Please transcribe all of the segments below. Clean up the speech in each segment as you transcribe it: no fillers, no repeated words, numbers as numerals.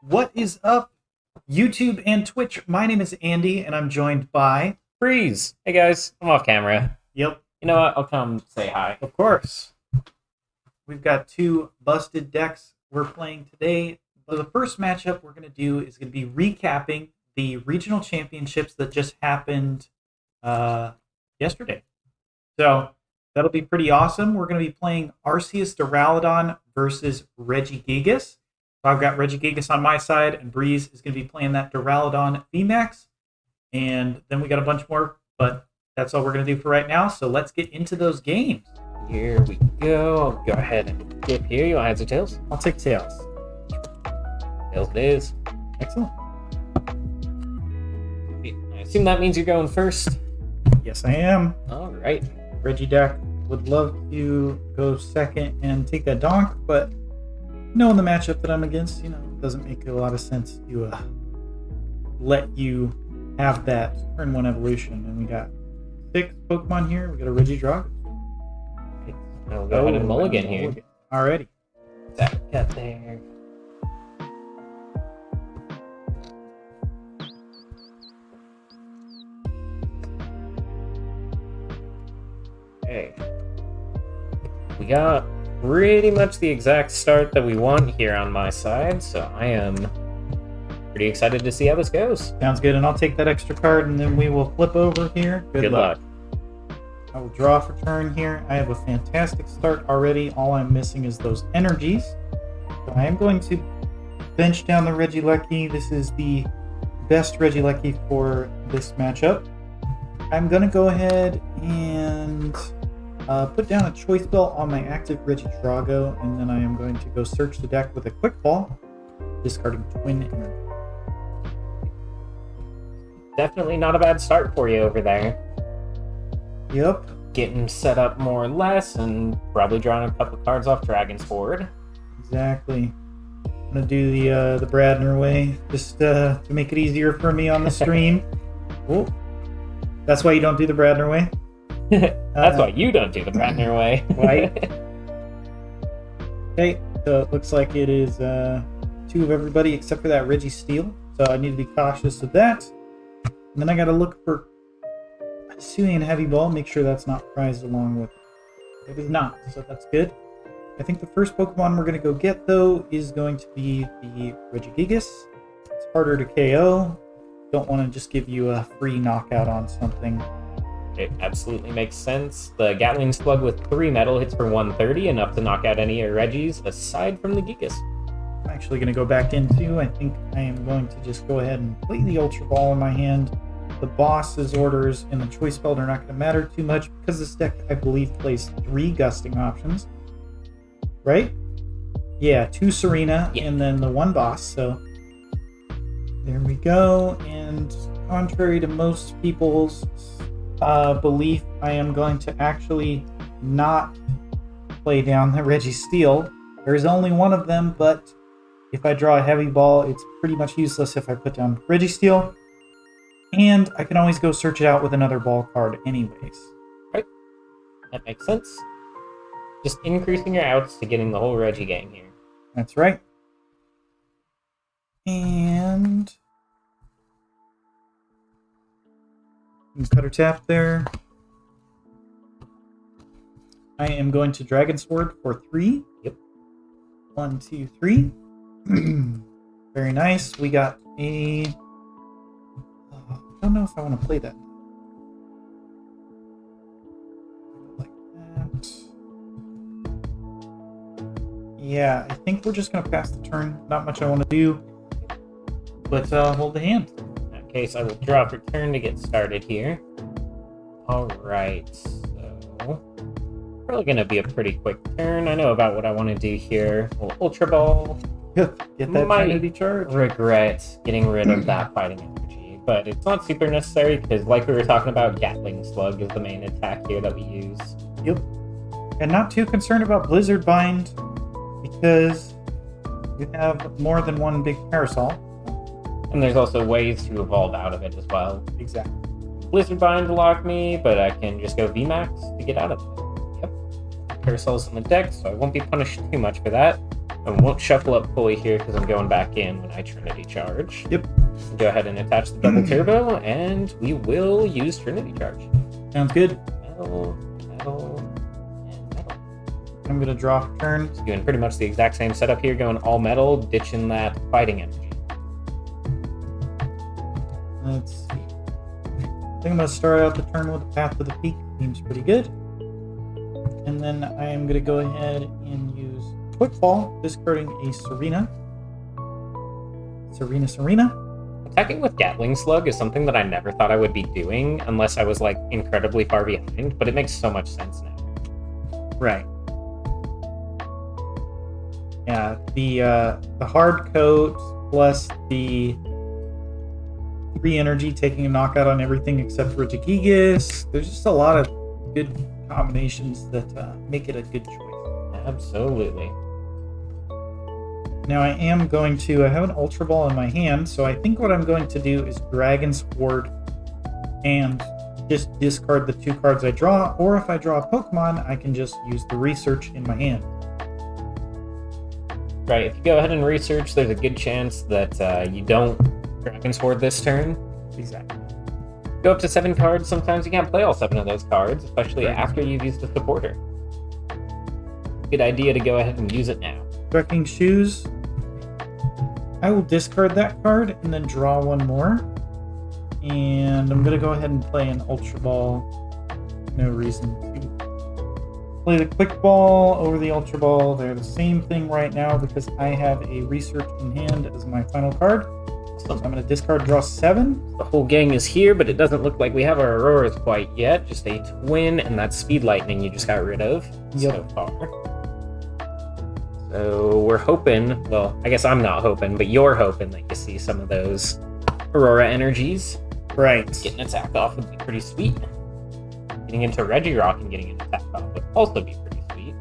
What is up, YouTube and Twitch? My name is Andy, and I'm joined by... Freeze! Hey guys, I'm off camera. Yep. You know what? I'll come say hi. Of course. We've got two busted decks we're playing today. So the first matchup we're going to do is going to be recapping the regional championships that just happened yesterday. So that'll be pretty awesome. We're going to be playing Arceus Duraludon versus Regigigas. So I've got Regigigas on my side, and Breeze is going to be playing that Duraludon VMAX. And then we got a bunch more, but that's all we're going to do for right now. So let's get into those games. Here we go. I'll go ahead and dip here. You want heads or tails? I'll take tails. Tails it is. Excellent. I assume that means you're going first. Yes, I am. All right. Regigigas would love to go second and take that donk, but knowing the matchup that I'm against, it doesn't make a lot of sense to let you have that turn one evolution. And we got 6 Pokemon here. We got a Regigigas. I'll go ahead and mulligan here. Alrighty. That cut there. Okay. We got pretty much the exact start that we want here on my side, so I am pretty excited to see how this goes. Sounds good, and I'll take that extra card, and then we will flip over here. Good luck. I will draw for turn here. I have a fantastic start already. All I'm missing is those energies. So I am going to bench down the Regigigas. This is the best Regigigas for this matchup. I'm going to go ahead and put down a choice belt on my active Regigigas, and then I am going to go search the deck with a quick ball, discarding twin energy. Definitely not a bad start for you over there. Yep. Getting set up more or less, and probably drawing a couple cards off Dragon's Board. Exactly. I'm gonna do the Bradner way, just to make it easier for me on the stream. Oh, that's why you don't do the Bradner way. That's why you don't do the Bradner way. Right. Okay, so it looks like it is 2 of everybody except for that Registeel. So I need to be cautious of that. And then I gotta look for Sui and Heavy Ball, make sure that's not prized along with it. It is not, so that's good. I think the first Pokemon we're going to go get, though, is going to be the Regigigas. It's harder to KO. Don't want to just give you a free knockout on something. It absolutely makes sense. The Gatling Slug with 3 metal hits for 130, enough to knock out any of your Regis, aside from the Gigas. I'm actually going to go back into, I think I am going to just go ahead and play the Ultra Ball in my hand. The boss's orders and the choice belt are not going to matter too much because this deck, I believe, plays 3 gusting options. Right? Yeah, 2 Serena and then the 1 boss. So there we go. And contrary to most people's belief, I am going to actually not play down the Registeel. There's only one of them, but if I draw a Heavy Ball, it's pretty much useless if I put down Registeel. And I can always go search it out with another ball card anyways. Right. That makes sense. Just increasing your outs to getting the whole Regi gang here. That's right. And cutter tap there. I am going to Dragon Sword for 3. Yep. 1, 2, 3. Very nice. We got a... I don't know if I want to play that. Like that. Yeah, I think we're just going to pass the turn. Not much I want to do. But hold the hand. In that case, I will draw for turn to get started here. Alright, so... probably going to be a pretty quick turn. I know about what I want to do here. A little Ultra Ball. Get that Trinity charge. Regret getting rid of that fighting energy. But it's not super necessary because, like we were talking about, Gatling Slug is the main attack here that we use. Yep. And not too concerned about Blizzard Bind because we have more than one big parasol. And there's also ways to evolve out of it as well. Exactly. Blizzard Bind to lock me, but I can just go VMAX to get out of it. Yep. Parasol's in the deck, so I won't be punished too much for that. I won't shuffle up fully here because I'm going back in when I Trinity Charge. Yep. Go ahead and attach the double turbo, and we will use Trinity Charge. Sounds good. Metal, metal, and metal. I'm gonna draw a turn. Doing pretty much the exact same setup here, going all metal, ditching that fighting energy. Let's see. I think I'm gonna start out the turn with the Path to the Peak. Seems pretty good. And then I am gonna go ahead and use Quick Ball, discarding a Serena. Serena. Attacking with Gatling Slug is something that I never thought I would be doing unless I was like incredibly far behind, but it makes so much sense now. Right. Yeah, the hard coat plus the 3 energy taking a knockout on everything except Regigigas. There's just a lot of good combinations that make it a good choice. Absolutely. Now I have an Ultra Ball in my hand, so I think what I'm going to do is Dragon Sword and just discard the 2 cards I draw, or if I draw a Pokemon, I can just use the research in my hand. Right, if you go ahead and research, there's a good chance that you don't Dragon Sword this turn. Exactly. Go up to 7 cards, sometimes you can't play all 7 of those cards, especially Right. after you've used a supporter. Good idea to go ahead and use it now. Trekking Shoes. I will discard that card and then draw 1 more. And I'm going to go ahead and play an Ultra Ball. No reason to play the Quick Ball over the Ultra Ball. They're the same thing right now because I have a Research in hand as my final card. So I'm going to discard, draw 7. The whole gang is here, but it doesn't look like we have our Auroras quite yet. Just a Twin, and that's Speed Lightning you just got rid of so far. So we're hoping, well, I guess I'm not hoping, but you're hoping that you see some of those Aurora energies. Right. Getting attack off would be pretty sweet. Getting into Regirock and getting an attack off would also be pretty sweet.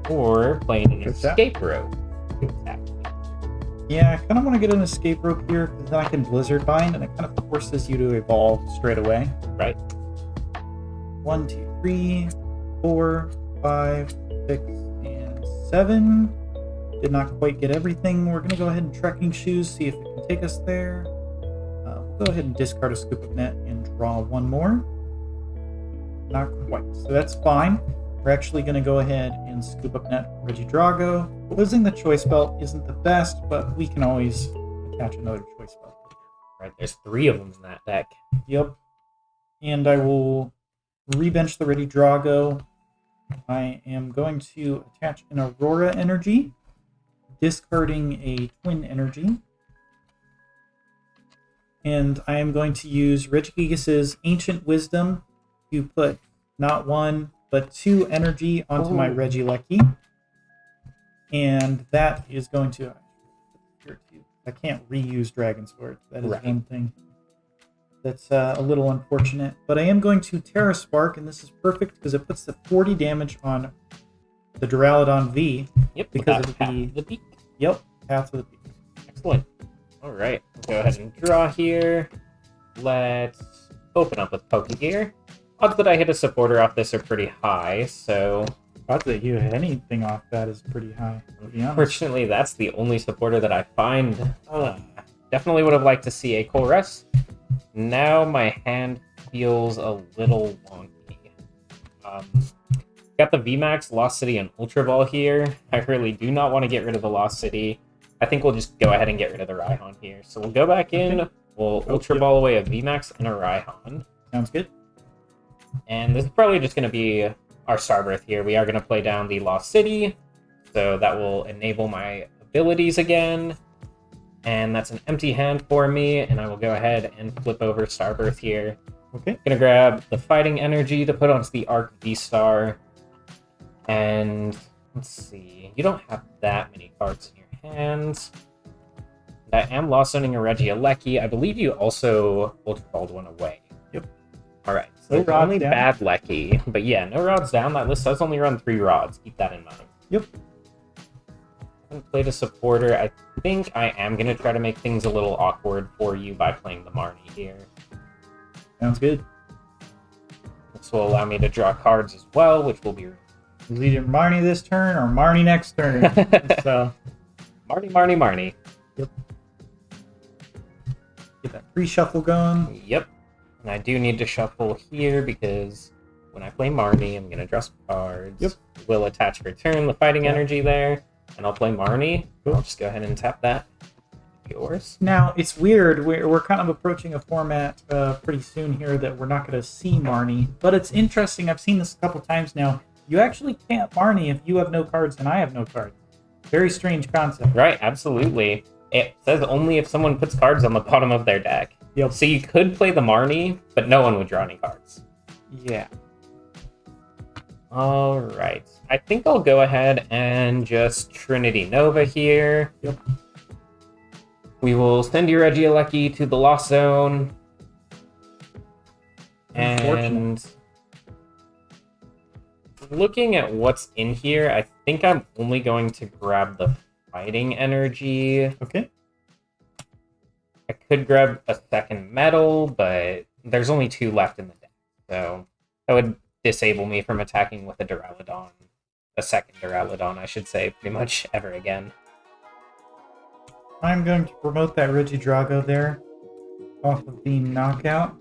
Or playing an escape rope. Yeah, I kind of want to get an escape rope here because then I can Blizzard Bind and it kind of forces you to evolve straight away. Right. 1, 2, 3, 4, 5, 6, and 7. Did not quite get everything. We're going to go ahead and Trekking Shoes, see if it can take us there. We'll go ahead and discard a Scoop of Net and draw 1 more. Not quite, so that's fine. We're actually going to go ahead and Scoop Up Net Regidrago. Losing the Choice Belt isn't the best, but we can always attach another Choice Belt. Right, there's 3 of them in that deck. Yep. And I will rebench the Regidrago. I am going to attach an Aurora Energy, discarding a Twin Energy. And I am going to use Regigigas' Ancient Wisdom to put not 1, but 2 energy onto my Regieleki. And that is going to... I can't reuse Dragon Sword. That is one thing that's a little unfortunate. But I am going to Terra Spark, and this is perfect because it puts the 40 damage on the Duraludon V. Yep, because of Path to the Peak. Yep, Path to the Peak. Excellent. Alright, go ahead and draw here. Let's open up with Pokegear. Odds that I hit a supporter off this are pretty high, so... Odds that you hit anything off that is pretty high, to be honest. Unfortunately, that's the only supporter that I find. Definitely would have liked to see a Colress. Now my hand feels a little wonky. Got the VMAX, Lost City, and Ultra Ball here. I really do not want to get rid of the Lost City. I think we'll just go ahead and get rid of the Raihan here. So we'll go back in, we'll Ultra Ball away a VMAX and a Raihan. Sounds good. And this is probably just going to be our Starbirth here. We are going to play down the Lost City, so that will enable my abilities again. And that's an empty hand for me, and I will go ahead and flip over Starbirth here. Okay. Gonna grab the Fighting Energy to put onto the Arc V-Star. And let's see, you don't have that many cards in your hands. And I am Lost Zoning a Regieleki. I believe you also Ultra Balled one away. Yep. Alright, so No rods only down. bad Lecky. But yeah, no rods down. That list does only run 3 rods. Keep that in mind. Yep. I haven't played a supporter. I think I am going to try to make things a little awkward for you by playing the Marnie here. Sounds good. This will allow me to draw cards as well, which will be It was either Marnie this turn or Marnie next turn. So Marnie. Yep. Get that pre-shuffle going. Yep. And I do need to shuffle here because when I play Marnie, I'm going to draw some cards. Yep. Will attach return the fighting energy there, and I'll play Marnie. I'll just go ahead and tap that. Yours. Now, it's weird. We're kind of approaching a format pretty soon here that we're not going to see Marnie. But it's interesting. I've seen this a couple times now. You actually can't Marnie if you have no cards and I have no cards. Very strange concept. Right, absolutely. It says only if someone puts cards on the bottom of their deck. Yep. So you could play the Marnie, but no one would draw any cards. Yeah. Alright. I think I'll go ahead and just Trinity Nova here. Yep. We will send your Regigigas to the Lost Zone. And looking at what's in here, I think I'm only going to grab the fighting energy. Okay. I could grab a second metal, but there's only 2 left in the deck. So that would disable me from attacking with a Duraludon. A second Duraludon, I should say, pretty much ever again. I'm going to promote that Regigigas there off of the knockout.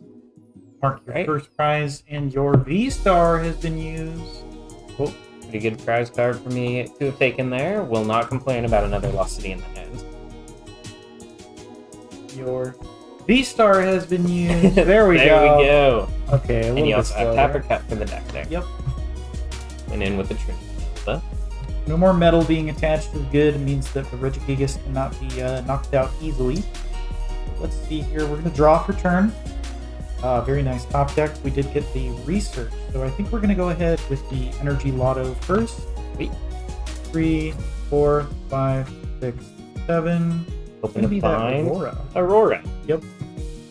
Mark your first prize, and your V-Star has been used. Cool. Pretty good prize card for me to have taken there. Will not complain about another Lost City in the end. Your V-Star has been used. There we go. There we go. Okay, and you also have Tapper Cut for the deck there. Yep. And in with the Trinity. No more metal being attached is good. It means that the Regigigas cannot be knocked out easily. Let's see here. We're going to draw for turn. Very nice top deck. We did get the research. So I think we're going to go ahead with the Energy Lotto first. Sweet. 3, 4, 5, 6, 7. Hoping to find Aurora. Yep.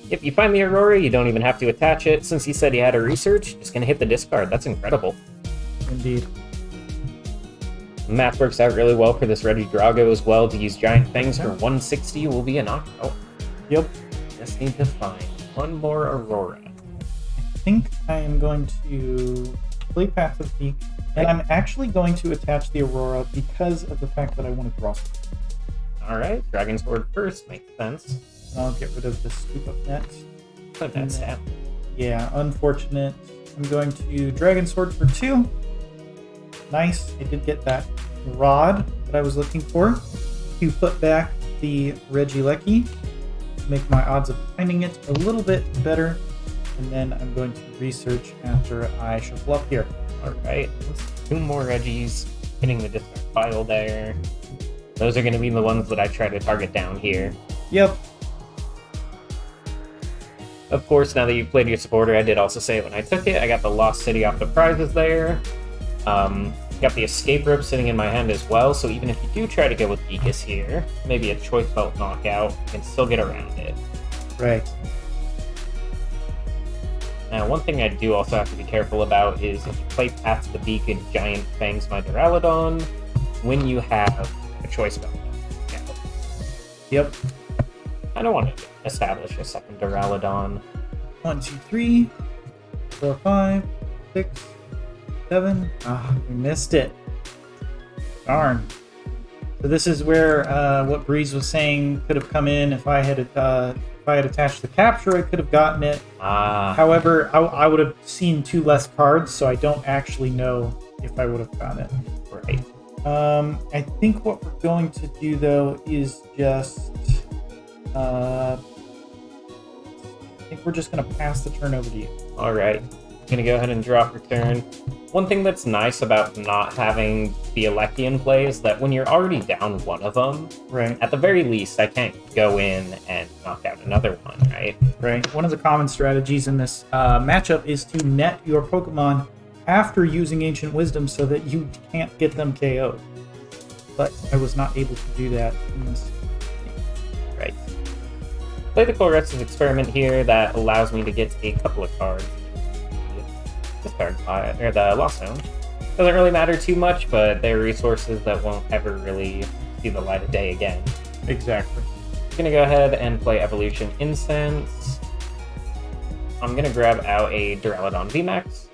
If you find the Aurora, you don't even have to attach it. Since he said he had a research, just going to hit the discard. That's incredible. Indeed. Math works out really well for this Regigigas as well. To use Giant Fangs for 160 will be a knockout. Yep. Just need to find one more Aurora. I think I am going to play Passive Peak, and I'm actually going to attach the Aurora because of the fact that I want to draw something. Alright, Dragon Sword first, makes sense. And I'll get rid of the Scoop Up Net. Put that down. Yeah, unfortunate. I'm going to Dragon Sword for 2. Nice, I did get that rod that I was looking for. To put back the Regigigas, make my odds of finding it a little bit better, and then I'm going to research after I shuffle up here. Alright, 2 more Regis hitting the discard pile there. Those are going to be the ones that I try to target down here. Yep. Of course, now that you've played your supporter, I did also say when I took it, I got the Lost City off the prizes there. Got the Escape Rope sitting in my hand as well, so even if you do try to go with Gigas here, maybe a Choice Belt knockout, you can still get around it. Right. Now, one thing I do also have to be careful about is if you play Path the Beacon, Giant Fangs my Duraludon, when you have a Choice Belt knockout. Yep. I don't want to establish a second Duraludon. 1, 2, 3, 4, 5, 6, 7. Ah, we missed it. Darn. So this is where what Breeze was saying could have come in. If I had attached the capture, I could have gotten it. However, I would have seen 2 less cards, so I don't actually know if I would have gotten it. Right. I think what we're going to do though is just I think we're just going to pass the turn over to you. All right. I'm going to go ahead and draw for turn. One thing that's nice about not having the Alekian play is that when you're already down one of them, right, at the very least, I can't go in and knock out another one, right? Right. One of the common strategies in this matchup is to net your Pokemon after using Ancient Wisdom so that you can't get them KO'd. But I was not able to do that in this game. Right. Play the Colress's Experiment here. That allows me to get a couple of cards. Discard or the Lost Zone. Doesn't really matter too much, but they're resources that won't ever really see the light of day again. Exactly. I'm gonna go ahead and play Evolution Incense. I'm gonna grab out a Duraludon VMAX.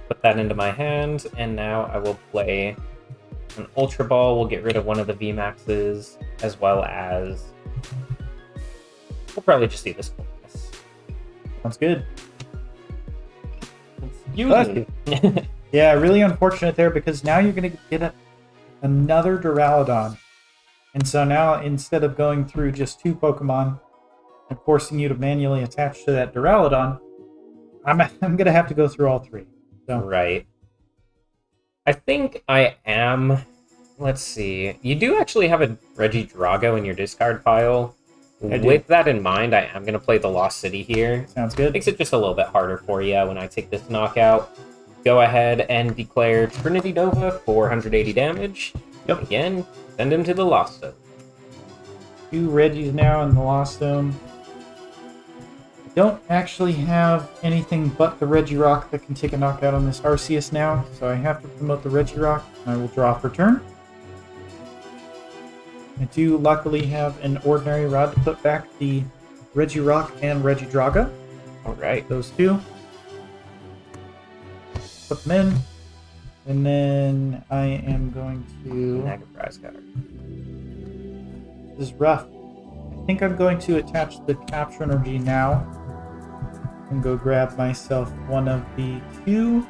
Put that into my hand, and now I will play an Ultra Ball. We'll get rid of one of the VMAXs, as well as... We'll probably just do this coldness. Sounds good. Excuse me. Yeah, really unfortunate there, because now you're going to get another Duraludon. And so now, instead of going through just 2 Pokemon and forcing you to manually attach to that Duraludon, I'm going to have to go through all 3. So. Right. I think I am... Let's see. You do actually have a Regigigas in your discard pile. With that in mind, I am going to play the Lost City here. Sounds good. Makes it just a little bit harder for you when I take this knockout. Go ahead and declare Trinity Nova, 480 damage. Yep. Again, send him to the Lost Zone. 2 Regis now in the Lost Zone. Don't actually have anything but the Regirock that can take a knockout on this Arceus now, so I have to promote the Regirock, and I will draw for turn. I do luckily have an Ordinary Rod to put back the Regirock and Regigigas. Alright. Those 2. Put them in. And then I am going to... Snag a prize card. This is rough. I think I'm going to attach the Capture Energy now. And go grab myself one of the 2.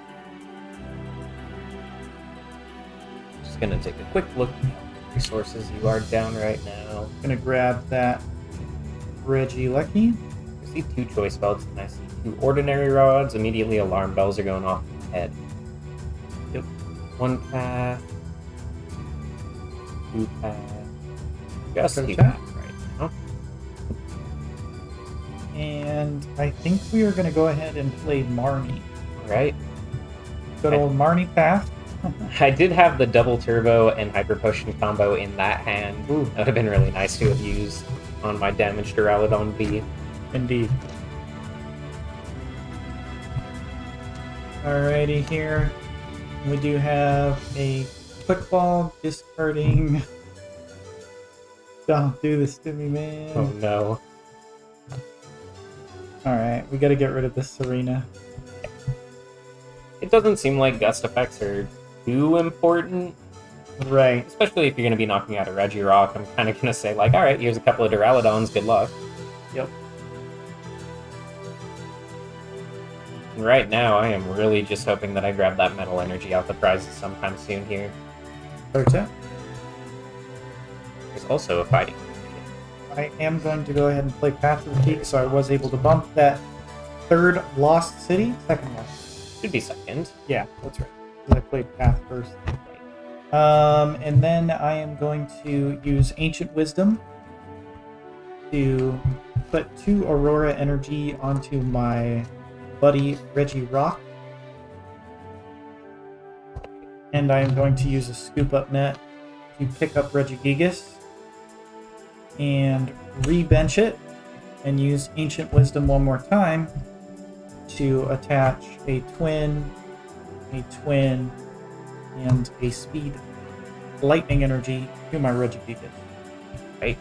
Just gonna take a quick look at the resources you are down right now. Gonna grab that Regilucky. I see 2 choice belts and I see 2 ordinary rods. Immediately alarm bells are going off in my head. Yep. 1 path. 2 path. Just Okay. 2 paths right now. And I think we are going to go ahead and play Marnie. Alright. Good old Marnie path. I did have the double turbo and hyper potion combo in that hand. Ooh. That would have been really nice to have used on my damaged Duraludon V. Indeed. Alrighty, here we do have a quick ball discarding. Don't do this to me, man. Oh no. Alright, we gotta get rid of this Serena. It doesn't seem like gust effects are too important, Right. especially if you're going to be knocking out a Regirock. I'm kind of going to say, like, alright, here's a couple of Duraludons, good luck. Yep. And right now, I am really just hoping that I grab that Metal Energy out the prizes sometime soon here. Okay. There's also a fighting. I am going to go ahead and play Path of the Peak, so I was able to bump that 3rd Lost City. 2nd Lost. Should be second. Yeah, that's right. 'Cause I played Path first. And then I am going to use Ancient Wisdom to put 2 Aurora Energy onto my buddy Regirock. And I am going to use a Scoop Up Net to pick up Regigigas and re-bench it and use Ancient Wisdom one more time to attach a twin, and a Speed Lightning Energy to my Regigigas. Right.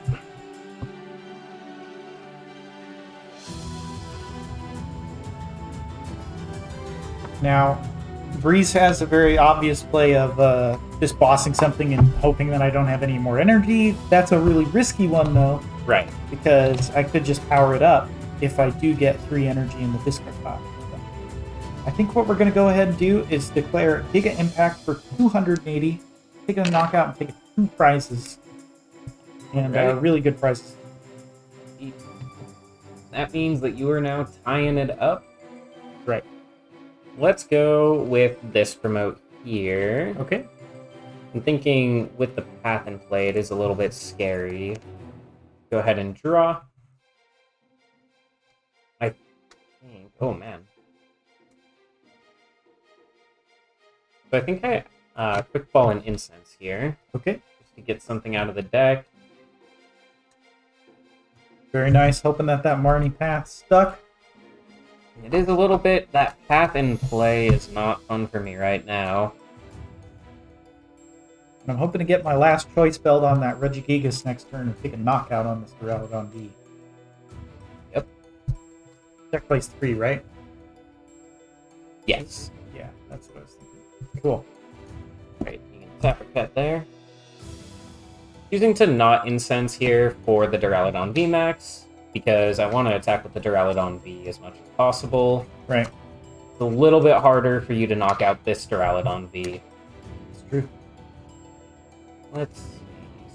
Now, Breeze has a very obvious play of just bossing something and hoping that I don't have any more energy. That's a really risky one, though, Right. because I could just power it up if I do get 3 energy in the discard pile. So I think what we're going to go ahead and do is declare Giga Impact for 280, take a knockout, and take 2 prizes. And Okay. really good prizes. That means that you are now tying it up. Right. Let's go with this promote here. Okay. I'm thinking with the path in play, it is a little bit scary. Go ahead and draw. I think... Oh, man. So I think I quick ball and incense here. Okay. Just to get something out of the deck. Very nice. Hoping that Marnie path stuck. It is a little bit... That path in play is not fun for me right now. And I'm hoping to get my last choice belt on that Regigigas next turn and take a knockout on this Duraludon V. Yep. Deck plays 3, right? Yes. Yeah, that's what I was thinking. Cool. Right, you can tap or cut there. Choosing to not incense here for the Duraludon VMAX, because I want to attack with the Duraludon V as much as possible. Right. It's a little bit harder for you to knock out this Duraludon V. It's true. Let's see.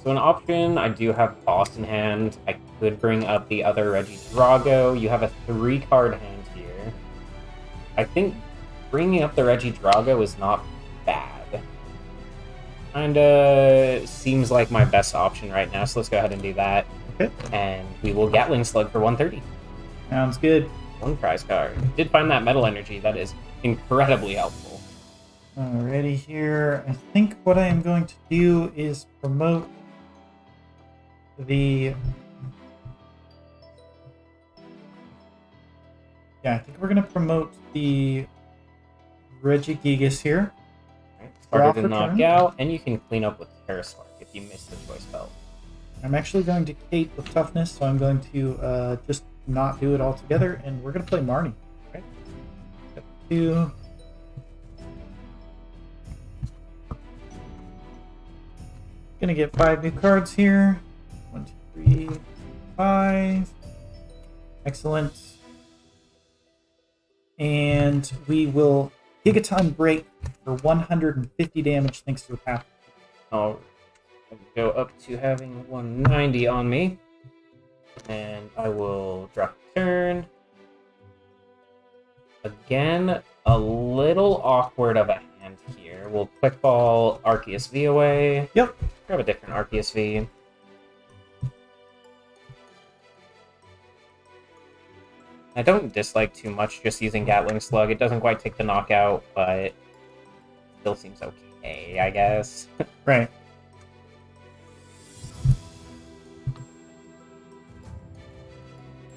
So an option, I do have Boss in hand. I could bring up the other Regigigas. You have a 3-card hand here. I think bringing up the Regigigas is not bad. Kinda seems like my best option right now, so let's go ahead and do that. Okay. And we will Gatling Slug for 130. Sounds good. 1 prize card. Did find that metal energy. That is incredibly helpful. Alrighty here. I think what I am going to do is promote the... Yeah, I think we're going to promote the Regigigas here. Harder to knock out, and you can clean up with Terra Spark if you miss the choice belt. I'm actually going to Kate with toughness, so I'm going to just not do it all together, and we're going to play Marnie. Okay. Step 2. Gonna get 5 new cards here. 1, 2, 3, 5. Excellent. And we will Gigaton break for 150 damage thanks to a path. I'll go up to having 190 on me. And I will drop a turn. Again, a little awkward of a hand here. We'll quick ball Arceus V away. Yep. Grab a different Arceus V. I don't dislike too much just using Gatling Slug. It doesn't quite take the knockout, but still seems okay, I guess. Right.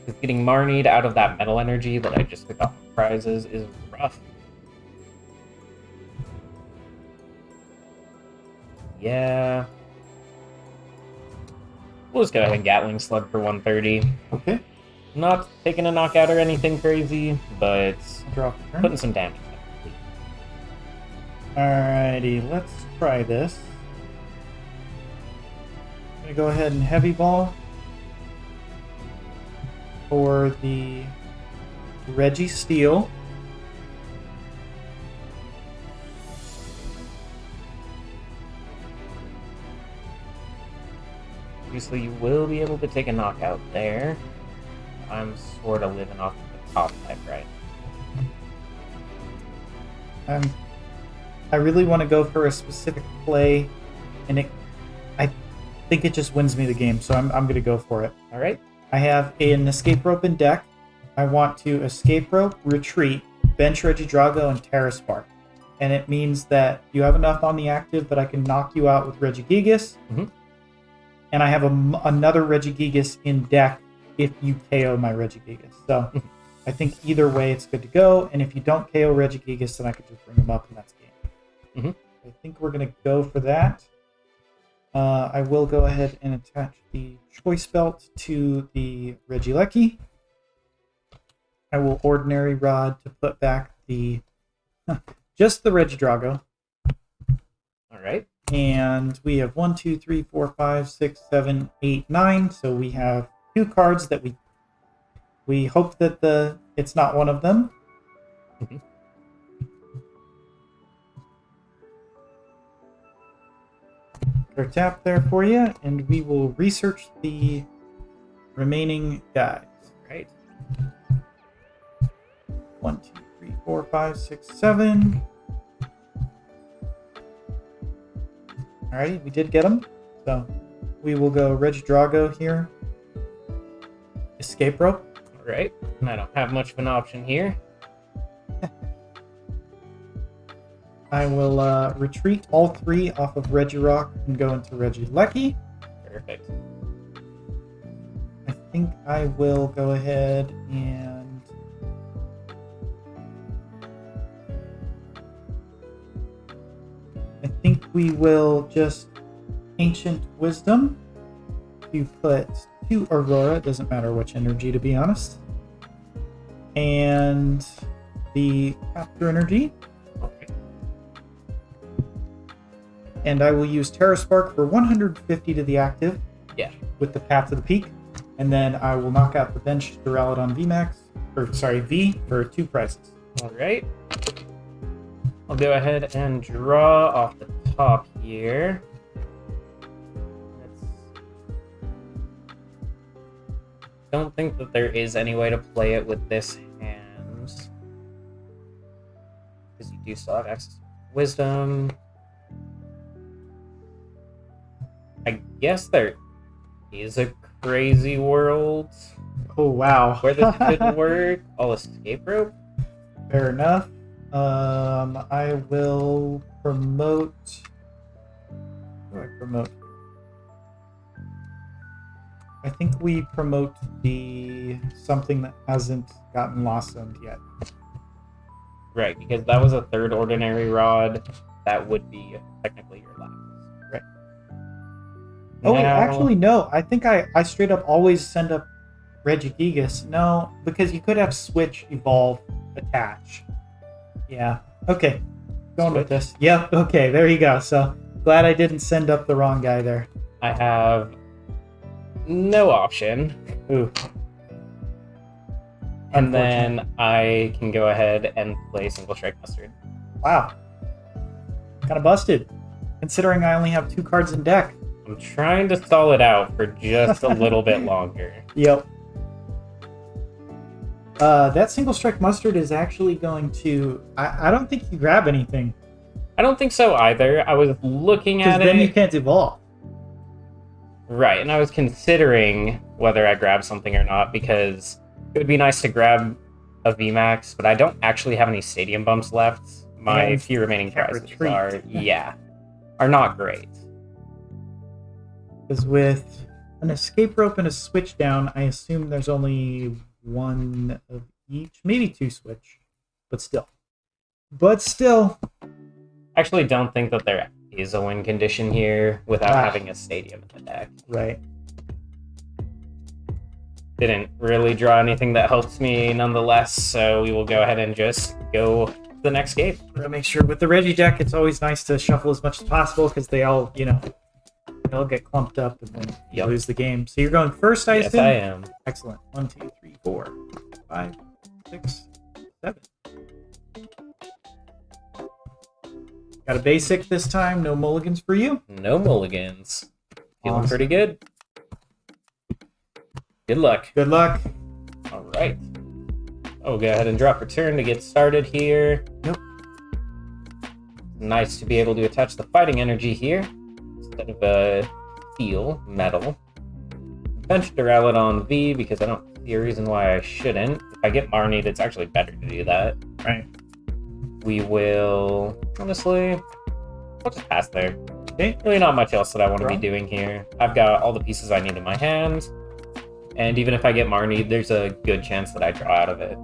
Because getting Marnied out of that metal energy that I just took off of prizes is rough. Yeah. We'll just go ahead and Gatling Slug for 130. Okay. Not taking a knockout or anything crazy, but Drop a turn. putting some damage. Alrighty, let's try this. I'm gonna go ahead and heavy ball for the Reggie Steel. Obviously, you will be able to take a knockout there. I'm sort of living off the top type right now. I really want to go for a specific play, and I think it just wins me the game, so I'm going to go for it. All right. I have an escape rope in deck. I want to escape rope, retreat, bench Regidrago, and Terra Spark. And it means that you have enough on the active that I can knock you out with Regigigas. Mm-hmm. And I have another Regigigas in deck if you KO my Regigigas. So I think either way it's good to go. And if you don't KO Regigigas, then I could just bring him up and that's game. Mm-hmm. I think we're going to go for that. I will go ahead and attach the choice belt to the Regigigas. I will ordinary rod to put back the just the Regidrago. All right. And we have 1, 2, 3, 4, 5, 6, 7, 8, 9. So we have 2 cards that we hope that it's not one of them. Mm-hmm. Or tap there for you, and we will research the remaining guys. Right. 1, 2, 3, 4, 5, 6, 7. Alrighty, we did get them. So we will go Regidrago here. Escape rope. All right. And I don't have much of an option here. I will retreat all 3 off of Regirock and go into Regigigas. Perfect. I think I will go ahead and I think we will just Ancient Wisdom to put 2 Aurora, it doesn't matter which energy to be honest, and the Capture Energy. And I will use Terra Spark for 150 to the active. Yeah. With the Path to the Peak. And then I will knock out the bench Duraludon VMAX. V for 2 prizes. Alright. I'll go ahead and draw off the top here. Don't think that there is any way to play it with this hand. Because you do still have access to wisdom. I guess there is a crazy world. Oh, wow. Where this could work. I'll escape rope. Fair enough. I will promote. What do I promote? I think we promote the something that hasn't gotten lost zoned yet. Right, because that was a third ordinary rod. That would be technically your last. Right. Oh, wait, actually, no. I think I straight up always send up Regigigas. No, because you could have switch, evolve, attach. Yeah. Okay. Going with this. Yep. Okay. There you go. So glad I didn't send up the wrong guy there. I have no option. Ooh. And then I can go ahead and play Single Strike Mustard. Wow. Kind of busted. Considering I only have 2 cards in deck. I'm trying to stall it out for just a little bit longer. Yep. That Single Strike Mustard is actually going to... I don't think you grab anything. I don't think so either. I was looking at it. Because then you can't evolve. Right, and I was considering whether I grab something or not, because it would be nice to grab a VMAX, but I don't actually have any stadium bumps left. My few remaining prizes are not great. Because with an escape rope and a switch down, I assume there's only 1 of each, maybe 2 switch, but still. Actually, don't think that there is a win condition here without having a stadium in the deck. Right. Didn't really draw anything that helps me nonetheless, so we will go ahead and just go to the next game. We're going to make sure with the Reggie deck, it's always nice to shuffle as much as possible because they all, they all get clumped up and then you lose the game. So you're going first, I assume? Yes, I am. Excellent. 1, 2, 3, 4, 5, 6, 7. Got a basic this time. No mulligans for you. No mulligans. Feeling pretty good. Good luck. Good luck. All right. Oh, go ahead and drop return to get started here. Yep. Nice to be able to attach the fighting energy here instead of a steel metal. Bench Duraludon V because I don't see a reason why I shouldn't. If I get Marnied, it's actually better to do that. Right. We will, honestly, we'll just pass there. Okay. Really not much else that I want to be doing here. I've got all the pieces I need in my hand, and even if I get Marnied, there's a good chance that I draw out of it.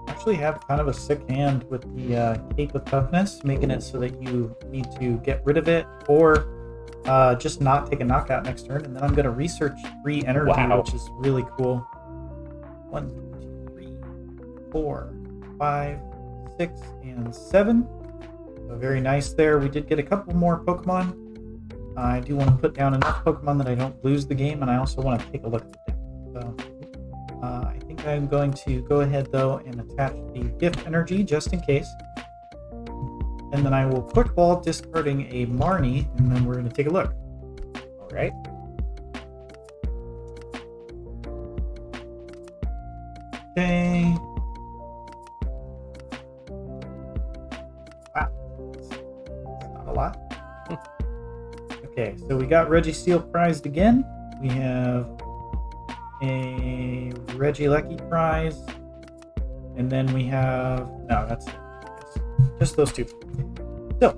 Actually have kind of a sick hand with the Cape of Toughness, making it so that you need to get rid of it, or just not take a knockout next turn, and then I'm going to research free energy, which is really cool. 1, 2, 3, 4, 5, 6, and 7. So very nice there. We did get a couple more Pokemon. I do want to put down enough Pokemon that I don't lose the game, and I also want to take a look at the deck. So I think I'm going to go ahead, though, and attach the gift energy just in case. And then I will quick ball, discarding a Marnie, and then we're going to take a look. All right. Okay. Wow. That's not a lot. Okay, so we got Registeel prized again. We have a Regigigas prize. And then we have... No, that's it. Just those 2. So,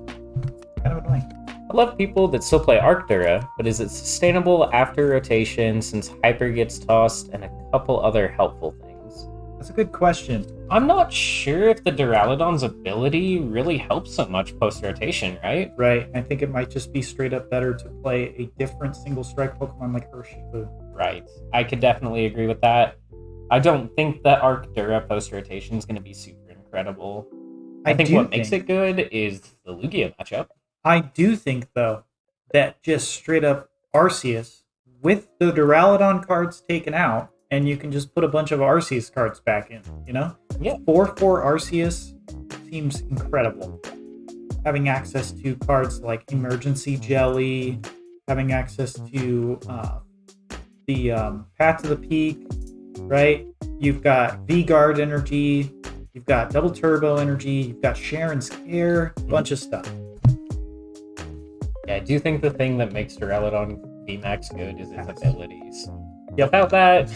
kind of annoying. I love people that still play Arctura, but is it sustainable after rotation since Hyper gets tossed and a couple other helpful things? That's a good question. I'm not sure if the Duraludon's ability really helps so much post-rotation, right? Right. I think it might just be straight up better to play a different single strike Pokemon like Urshifu. Right. I could definitely agree with that. I don't think that Arctura post-rotation is going to be super incredible. I think what makes it good is the Lugia matchup. I do think, though, that just straight up Arceus, with the Duraludon cards taken out, and you can just put a bunch of Arceus cards back in, you know? Yeah. 4/4 Arceus seems incredible. Having access to cards like Emergency Jelly, having access to the Path to the Peak, right? You've got V-Guard energy, you've got Double Turbo energy, you've got Sharon's Scare, a bunch of stuff. Yeah, I do think the thing that makes Duraludon VMAX good is its abilities. Yep. Without that,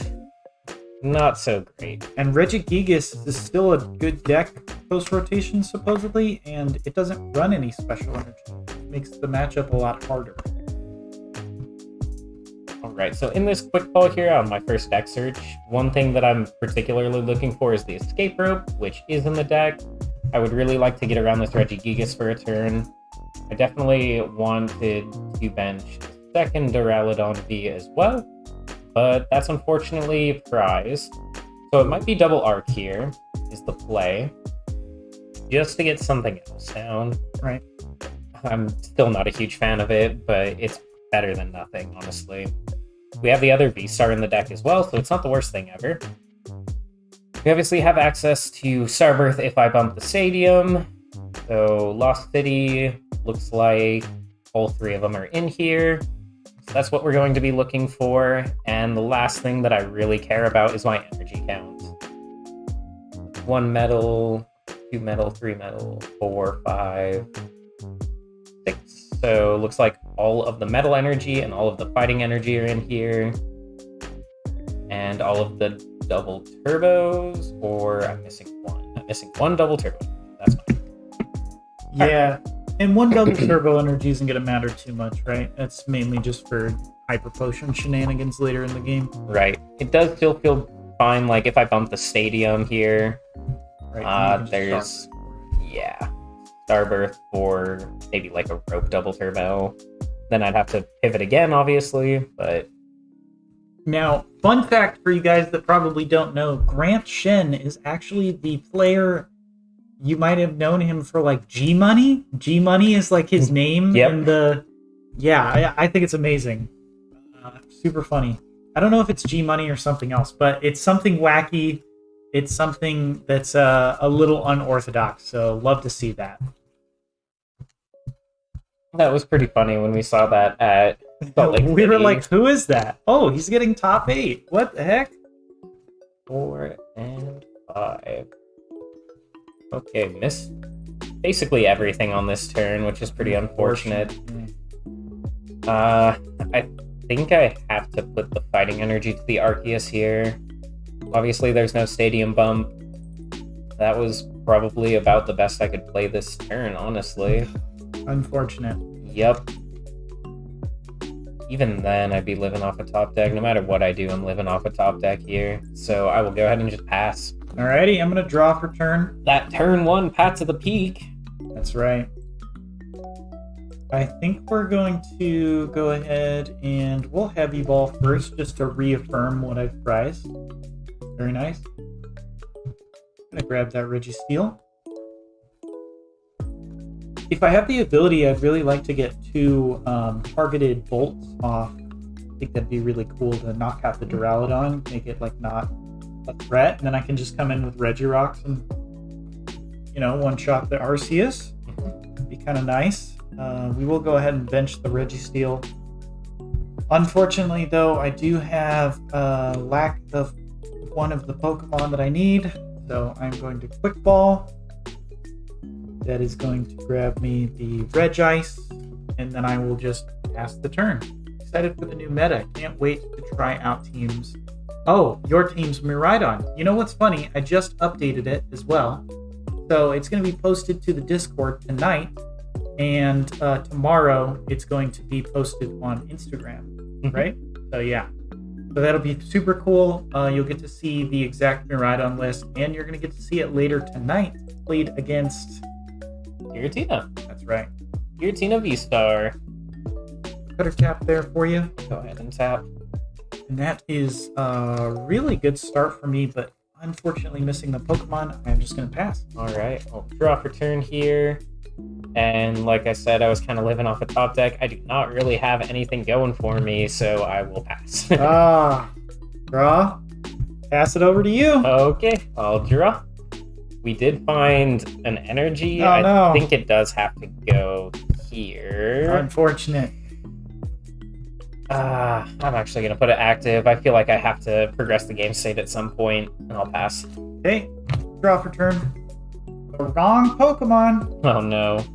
not so great. And Regigigas is still a good deck post-rotation, supposedly, and it doesn't run any special energy. It makes the matchup a lot harder. Alright, so in this quick call here on my first deck search, one thing that I'm particularly looking for is the escape rope, which is in the deck. I would really like to get around this Regigigas for a turn. I definitely wanted to bench second Duraludon V as well, but that's unfortunately prized. So it might be double arc here, is the play, just to get something else down. Right. I'm still not a huge fan of it, but it's better than nothing, honestly. We have the other V-Star in the deck as well, so it's not the worst thing ever. We obviously have access to Starbirth if I bump the stadium. So Lost City looks like all three of them are in here. So that's what we're going to be looking for. And the last thing that I really care about is my energy count. 1 metal, 2 metal, 3 metal, 4, 5, 6. So looks like all of the metal energy and all of the fighting energy are in here. And all of the double turbos, or I'm missing one. I'm missing one double turbo. That's fine. Yeah, and one double turbo energy isn't going to matter too much, right? That's mainly just for hyper potion shenanigans later in the game. Right. It does still feel fine, like if I bump the stadium here. Right. There's, yeah, Starbirth for maybe like a rope double turbo. Then I'd have to pivot again, obviously, but... Now, fun fact for you guys that probably don't know, Grant Shen is actually the player... You might have known him for like G-Money. G-Money is like his name. Yep. In the... Yeah, I think it's amazing. Super funny. I don't know if it's G-Money or something else, but it's something wacky. It's something that's a little unorthodox, so love to see that. That was pretty funny when we saw that at Salt Lake We were City. like, who is that? Oh, he's getting top 8. What the heck? 4 and 5. Okay, missed basically everything on this turn, which is pretty unfortunate. I think I have to put the fighting energy to the Arceus here. Obviously, there's no stadium bump. That was probably about the best I could play this turn, honestly. Unfortunate. Yep. Even then, I'd be living off a top deck. No matter what I do, I'm living off a top deck here. So I will go ahead and just pass. Alrighty, I'm going to draw for turn. That turn 1 Path to the Peak. That's right. I think we're going to go ahead and we'll heavy ball first just to reaffirm what I've prized. Very nice. I'm going to grab that Registeel. If I have the ability, I'd really like to get 2 targeted bolts off. I think that'd be really cool to knock out the Duraludon, make it like not a threat, and then I can just come in with Regirocks and, you know, one-shot the Arceus. Be kind of nice. We will go ahead and bench the Registeel. Unfortunately, though, I do have lack of one of the Pokemon that I need, so I'm going to Quick Ball. That is going to grab me the Regice, and then I will just pass the turn. Excited for the new meta. Can't wait to try out teams. Oh, your team's Miraidon. You know what's funny? I just updated it as well. So it's going to be posted to the Discord tonight, and tomorrow it's going to be posted on Instagram, right? So yeah. So that'll be super cool. You'll get to see the exact Miraidon list, and you're going to get to see it later tonight, played against... Giratina. That's right. Giratina V-Star. Cutter tap there for you. Go ahead and tap. And that is a really good start for me, but unfortunately missing the Pokemon. I'm just going to pass. Alright, I'll draw for turn here. And like I said, I was kind of living off a top deck. I do not really have anything going for me, so I will pass. Draw. Pass it over to you. Okay, I'll draw. We did find an energy. Oh, no. I think it does have to go here. Unfortunate. I'm actually going to put it active. I feel like I have to progress the game state at some point, and I'll pass. Okay, draw for turn. The wrong Pokemon. Oh no.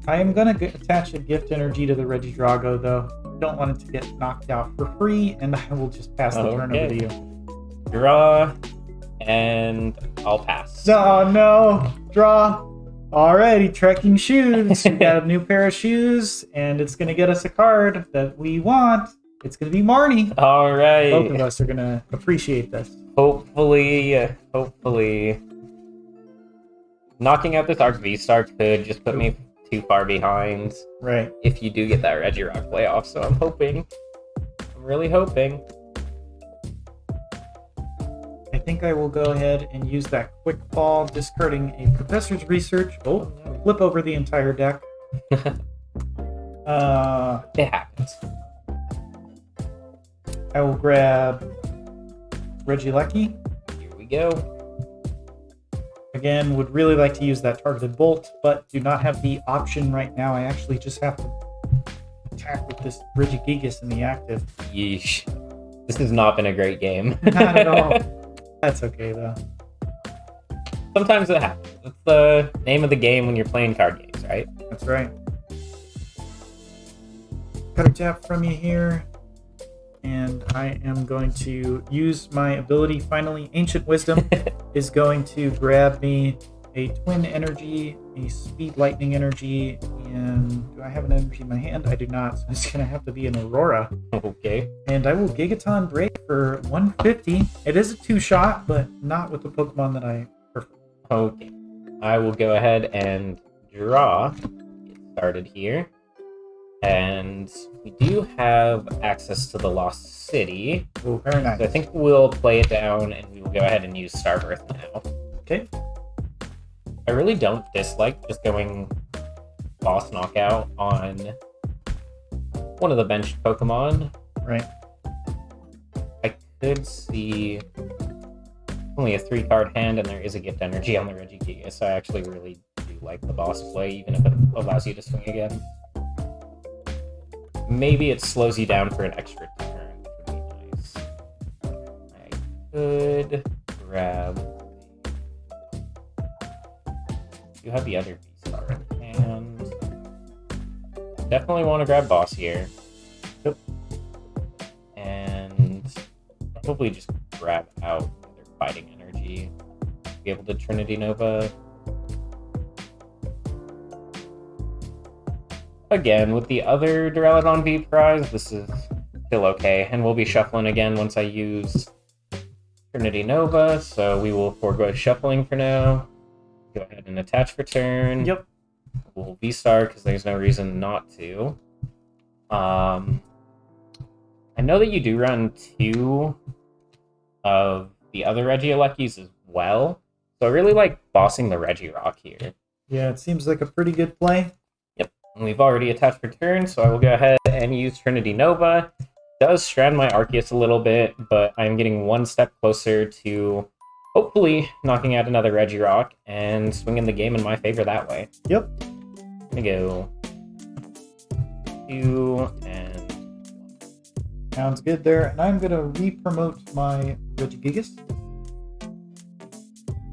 I am going to attach a gift energy to the Regigigas, though. Don't want it to get knocked out for free, and I will just pass the turn over to you. Draw, and I'll pass. Oh no, draw. Alrighty, trekking shoes. We got a new pair of shoes, and it's going to get us a card that we want. It's going to be Marnie. All right. Both of us are going to appreciate this. Hopefully. Knocking out this Arc V-Star could just put me too far behind. Right. If you do get that Regirock playoff, so I'm hoping. I'm really hoping. I think I will go ahead and use that quick ball, discarding a Professor's Research. Oh, flip over the entire deck. It happens. I will grab Regigigas. Here we go. Again, would really like to use that targeted bolt, but do not have the option right now. I actually just have to attack with this Regigigas in the active. Yeesh. This has not been a great game. Not at all. That's okay, though. Sometimes it happens. It's the name of the game when you're playing card games, right? That's right. Cut a tap from you here. And I am going to use my ability. Finally, Ancient Wisdom is going to grab me a Twin Energy, a Speed Lightning Energy, and do I have an energy in my hand? I do not, so it's going to have to be an Aurora. Okay. And I will Gigaton Break for 150. It is a 2-shot, but not with the Pokemon that I prefer. Okay. I will go ahead and draw. Get started here. And we do have access to the Lost City. Oh, very nice. So I think we'll play it down and we will go ahead and use Starbirth now. Okay. I really don't dislike just going boss knockout on one of the benched Pokemon. Right. I could see only a 3-card hand and there is a gift energy on the Regigigas, so I actually really do like the boss play, even if it allows you to swing again. Maybe it slows you down for an extra turn, which would be nice. I could grab... You have the other V-Star in hand. Definitely want to grab Boss here. Yep. And probably just grab out their Fighting Energy. Be able to Trinity Nova. Again, with the other Duraludon V prize, this is still okay. And we'll be shuffling again once I use Trinity Nova, so we will forego shuffling for now. Go ahead and attach for turn. Yep. We'll V-Star because there's no reason not to. I know that you do run 2 of the other Regigigas as well, so I really like bossing the Regirock here. Yeah, it seems like a pretty good play. And we've already attached for turn, so I will go ahead and use Trinity Nova. Does strand my Arceus a little bit, but I'm getting one step closer to hopefully knocking out another Regirock and swinging the game in my favor that way. Yep. I'm gonna go 2 and 1. Sounds good there. And I'm going to re-promote my Regigigas.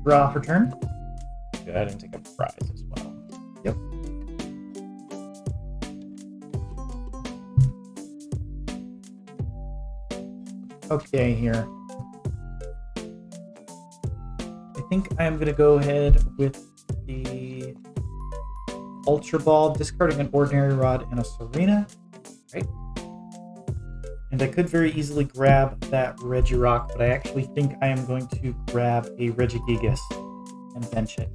Draw for turn. Go ahead and take a prize as well. Yep. Okay, here. I think I am going to go ahead with the Ultra Ball, discarding an Ordinary Rod and a Serena. Right. And I could very easily grab that Regirock, but I actually think I am going to grab a Regigigas and bench it.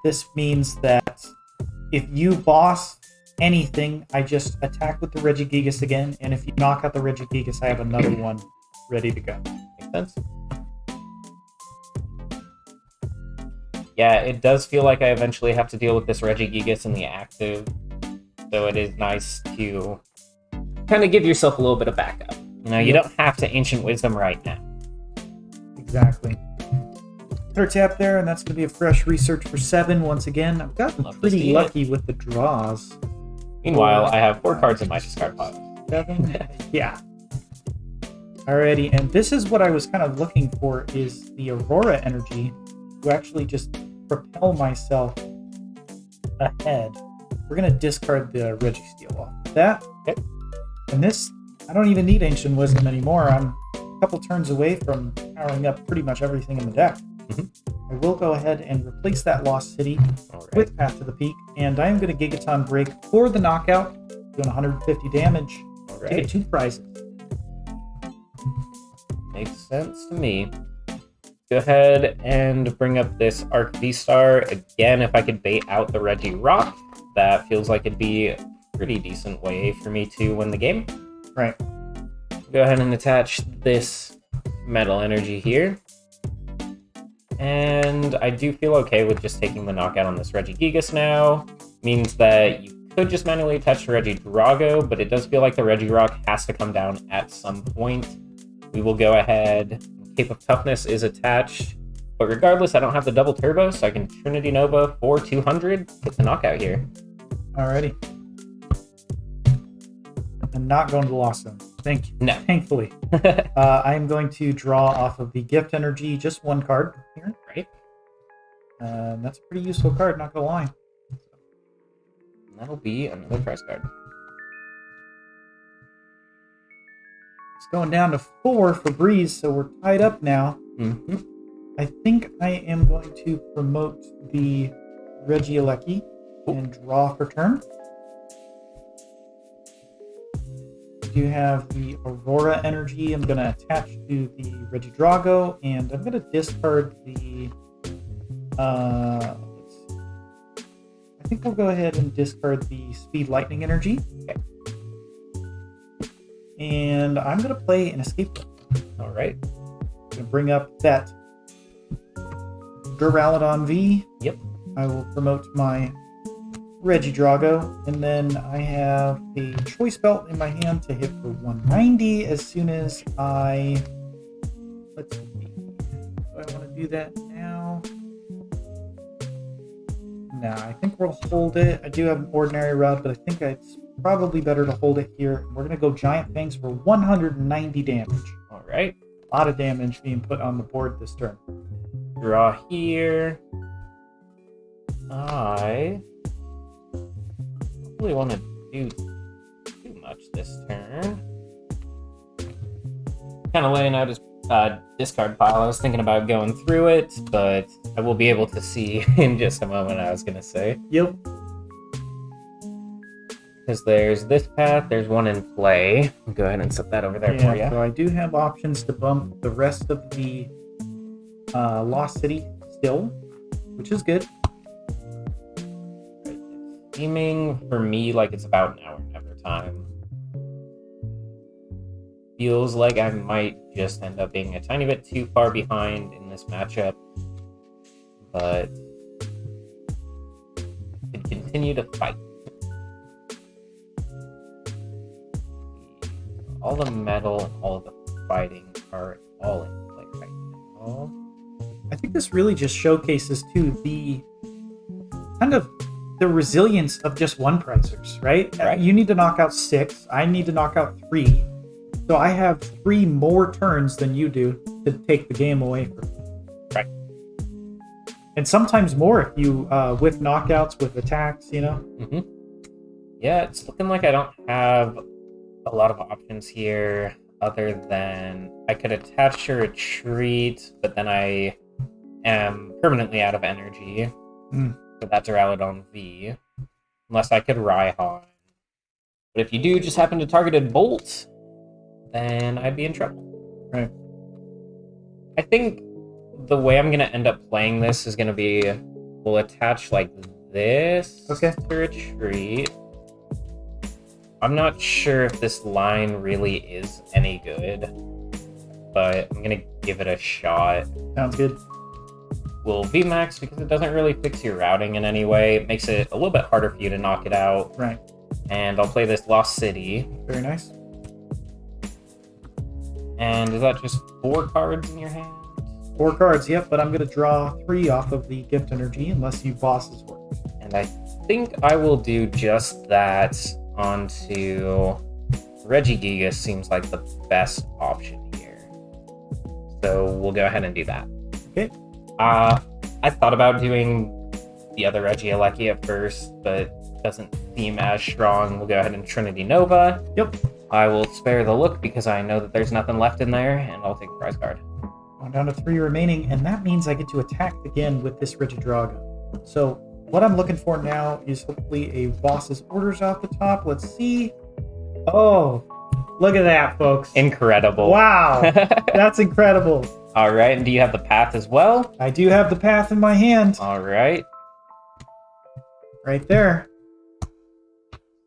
This means that if you boss anything, I just attack with the Regigigas again, and if you knock out the Regigigas, I have another one ready to go. Makes sense? Yeah, it does feel like I eventually have to deal with this Regigigas in the active. So it is nice to kind of give yourself a little bit of backup. You know, you don't have to Ancient Wisdom right now. Exactly. Put our tap there, and that's going to be a fresh research for 7 once again. I've gotten pretty lucky with the draws. Meanwhile, I have 4 cards in my discard pile. 7? Yeah. Alrighty, and this is what I was kind of looking for, is the Aurora energy to actually just propel myself ahead. We're going to discard the Registeel off of that. Okay. And this, I don't even need Ancient Wisdom anymore. I'm a couple turns away from powering up pretty much everything in the deck. I will go ahead and replace that Lost City with Path to the Peak, and I am going to Gigaton Break for the knockout, doing 150 damage to get 2 prizes. Makes sense to me. Go ahead and bring up this Arc V-Star. Again, if I could bait out the Regirock, that feels like it'd be a pretty decent way for me to win the game. Right. Go ahead and attach this Metal Energy here. And I do feel okay with just taking the knockout on this Regigigas now. Means that you could just manually attach the Regidrago, but it does feel like the Regirock has to come down at some point. We will go ahead. Cape of Toughness is attached. But regardless, I don't have the double turbo, so I can Trinity Nova for 200. Get the knockout here. Alrighty. I'm not going to Lost Zone. Thank you. No. Thankfully. I'm going to draw off of the Gift Energy just 1 card here. Right. That's a pretty useful card, not going to lie. And that'll be another prize card. It's going down to 4 for Breeze, so we're tied up now. Mm-hmm. I think I am going to promote the Regieleki and draw for turn. I do have the Aurora energy I'm going to attach to the Regidrago, and I'm going to discard the let's see. I think we'll go ahead and discard the Speed Lightning energy. Okay. And I'm going to play an Escape Rope. All right. I'm going to bring up that Duraludon V. Yep. I will promote my Regidrago, and then I have a Choice Belt in my hand to hit for 190 as soon as I... Let's see. Do I want to do that now? No, I think we'll hold it. I do have an Ordinary Route, but I think it's probably better to hold it here. We're going to go Giant Fangs for 190 damage. All right. A lot of damage being put on the board this turn. Draw here. I really want to do too much this turn. Kind of laying out his discard pile. I was thinking about going through it, but I will be able to see in just a moment, I was going to say. Yep. Because there's this path, there's one in play. I'll go ahead and set that over there for you. So I do have options to bump the rest of the Lost City still, which is good. Seeming for me like it's about now or never time. Feels like I might just end up being a tiny bit too far behind in this matchup, but could continue to fight. All the metal and all the fighting are all in play right now. I think this really just showcases too the kind of the resilience of just one pricers, right? You need to knock out 6. I need to knock out 3. So I have 3 more turns than you do to take the game away from me. Right. And sometimes more if you with knockouts, with attacks, you know? Mm-hmm. Yeah, it's looking like I don't have a lot of options here other than I could attach to retreat, but then I am permanently out of energy. So that's Duraludon V. Unless I could Rhyhorn. But if you do just happen to targeted Bolt, then I'd be in trouble. Right. I think the way I'm going to end up playing this is going to be, we'll attach like this to retreat. I'm not sure if this line really is any good, but I'm going to give it a shot. Sounds good. will VMAX because it doesn't really fix your routing in any way. It makes it a little bit harder for you to knock it out. Right. And I'll play this Lost City. Very nice. And is that just 4 cards in your hand? 4 cards, yep, but I'm going to draw 3 off of the gift energy unless you bosses work. And I think I will do just that onto Regigigas. Seems like the best option here. So we'll go ahead and do that. Okay. I thought about doing the other Regieleki at first, but doesn't seem as strong. We'll go ahead and Trinity Nova. Yep. I will spare the look because I know that there's nothing left in there, and I'll take the prize card. I'm down to 3 remaining, and that means I get to attack again with this Regigigas. So what I'm looking for now is hopefully a boss's orders off the top. Let's see. Oh, look at that, folks. Incredible. Wow, that's incredible. All right, and do you have the path as well? I do have the path in my hand. All right. Right there.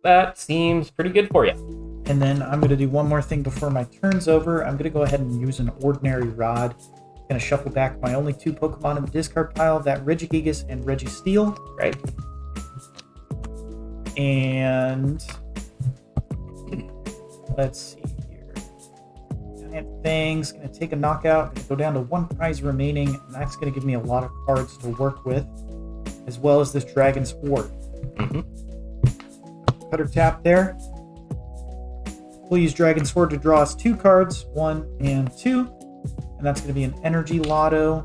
That seems pretty good for you. And then I'm going to do one more thing before my turn's over. I'm going to go ahead and use an ordinary rod. I'm going to shuffle back my only 2 Pokemon in the discard pile, that Regigigas and Registeel. Right. And let's see here. Giant Fang's going to take a knockout. Going to go down to 1 prize remaining, and that's going to give me a lot of cards to work with, as well as this Dragon's Horde. Cutter tap there. We'll use Dragon's Sword to draw us 2 cards, 1 and 2. And that's going to be an Energy Lotto.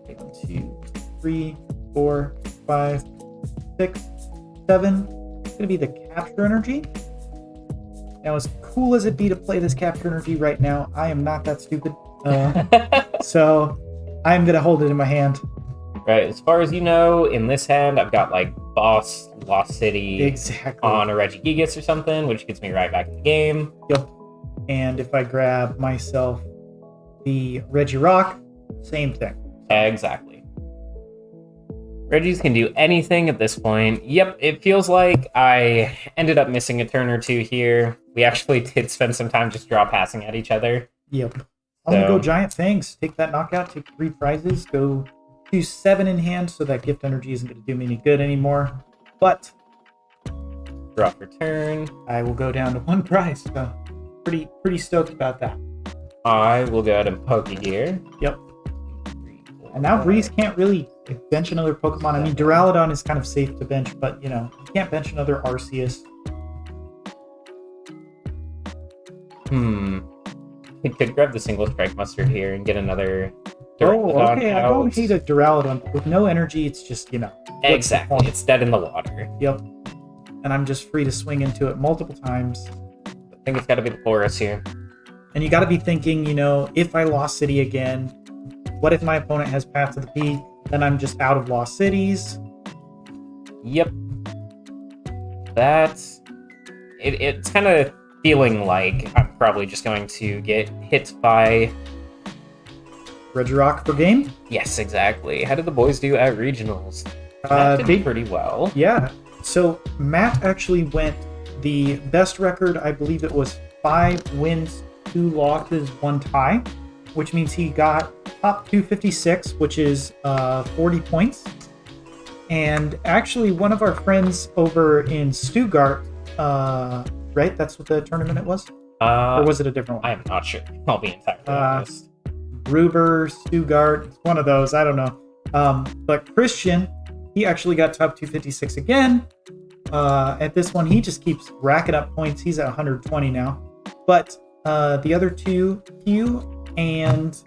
1, 2, 3, 4, 5, 6, 7. It's going to be the Capture Energy. Now, as cool as it'd be to play this Capture Energy right now, I am not that stupid. So I'm going to hold it in my hand. Right, as far as you know, in this hand, I've got like Boss, Lost City Exactly. on a Regigigas or something, which gets me right back in the game. Yep. And if I grab myself the Regirock, same thing. Exactly. Regis can do anything at this point. Yep, it feels like I ended up missing a turn or 2 here. We actually did spend some time just draw passing at each other. Yep. I'm going to go Giant Fangs. Take that knockout, take 3 prizes, go do 7 in hand, so that gift energy isn't going to do me any good anymore. But draw for turn. I will go down to 1 prize. So pretty stoked about that. I will go ahead and poke here. Yep. And now Breeze can't really bench another Pokemon. I mean, Duraludon is kind of safe to bench, but you know, you can't bench another Arceus. We could grab the single strike mustard here and get another. Oh, okay. I don't hate a Duraludon. With no energy, it's just, you know. Exactly. It's dead in the water. Yep. And I'm just free to swing into it multiple times. I think it's got to be the Porous here. And you got to be thinking, you know, if I Lost City again, what if my opponent has Path to the Peak? Then I'm just out of Lost Cities. Yep. That's... It's kind of feeling like I'm probably just going to get hit by... Regirock for game? Yes, exactly. How did the boys do at Regionals? Did pretty well. Yeah. So Matt actually went the best record, I believe it was 5 wins, 2 losses, 1 tie, which means he got top 256, which is 40 points. And actually, one of our friends over in Stuttgart, right? That's what the tournament it was? Or was it a different one? I am not sure. I'll be entirely honest. Gruber, Stuttgart, it's one of those, I don't know. But Christian, he actually got top 256 again. At this one, he just keeps racking up points. He's at 120 now. But the other 2, Q and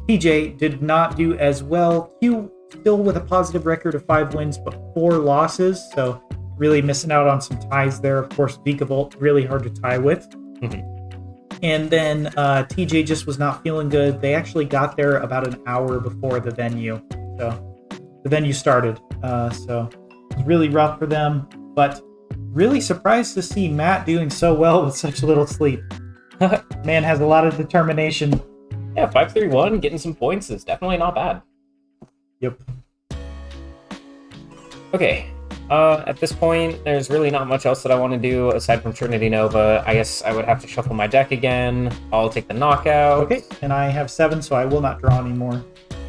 TJ, did not do as well. Q still with a positive record of 5 wins, but 4 losses. So really missing out on some ties there. Of course, Vikavolt, really hard to tie with. And then TJ just was not feeling good. They actually got there about an hour before the venue. So the venue started. So it was really rough for them. But really surprised to see Matt doing so well with such little sleep. Man has a lot of determination. Yeah, 5-3-1, getting some points is definitely not bad. Yep. Okay. At this point, there's really not much else that I want to do aside from Trinity Nova. I guess I would have to shuffle my deck again. I'll take the knockout. Okay, and I have 7, so I will not draw anymore.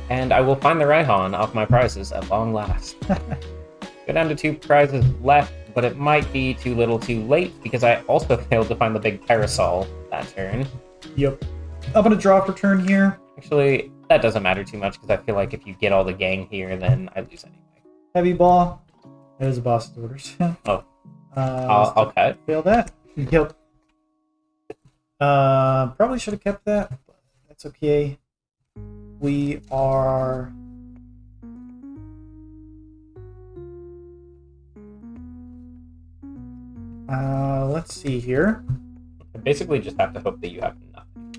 And I will find the Raihan off my prizes at long last. Go down to 2 prizes left, but it might be too little too late because I also failed to find the big parasol that turn. Yep. I'm going to draw for turn here. Actually, that doesn't matter too much because I feel like if you get all the gang here, then I lose anyway. Heavy ball. That is a boss's orders. Oh. I'll cut. Fail that. Yep. Probably should have kept that, but that's okay. We are... let's see here. I basically just have to hope that you have nothing.